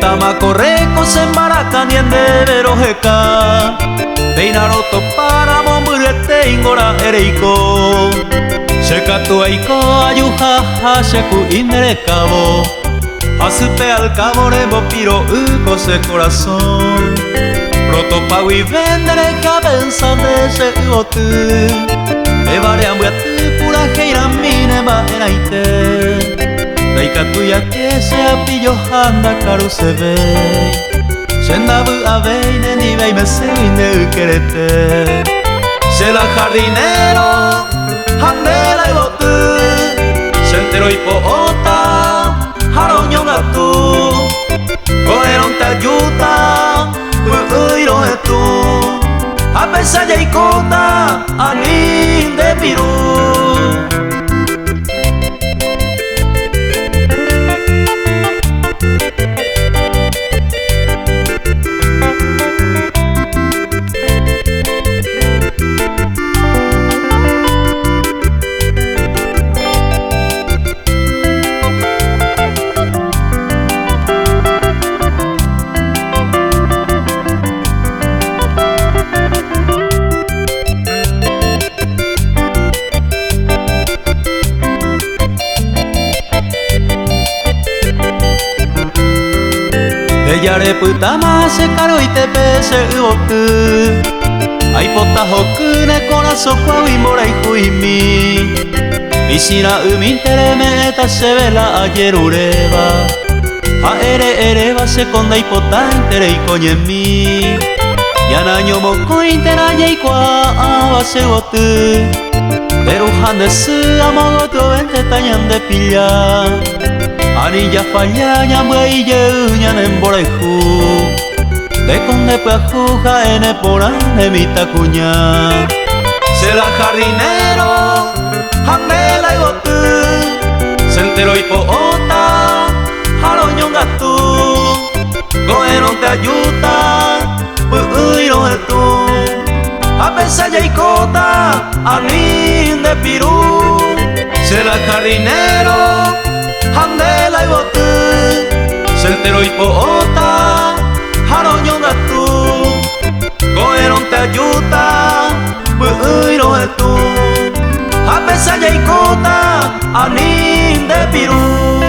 Etama correco se maracanien de verojeca Teinaroto para momurete ingora ereiko Shekatu eiko ayujaja sheku inerecabo Asupe al cabo remo piro ucose corazón Protopagui vendere cabenza de se uotu Evare ambuatu pura heira mine ba enaite Daikatu ya que se apillo handa karu se ve Sendabu aveine ni vei me seine ukerete Se la jardinero handela y botu Sentero y poota haroño gatu Koeron te ayuda uiro etu A pesar de ikota anin de piru Yare puta más se caro y te pese uoku Ai pota hoku ne corazo kwa imora y huimi Ishira umi tereme eta se vela ayer ureba Ha ereba se konda y pota intere y coñe mi Yanaño moko intera y kwa awa se uotu Teruhan de su amogoto ente tañan de pilla Anilla falla ñamue ye ñanen boreju De conde peajuja ene porane mita cuña Se la jardinero handela y botu Sentero y poota haroño gatu Goeron te ayuda uiro etu A pesar de ikota anin de piru Se la jardinero handela y botu Sentero y poota haroño gatu Koeron te ayuda uiro etu A pesar de ikota anin de piru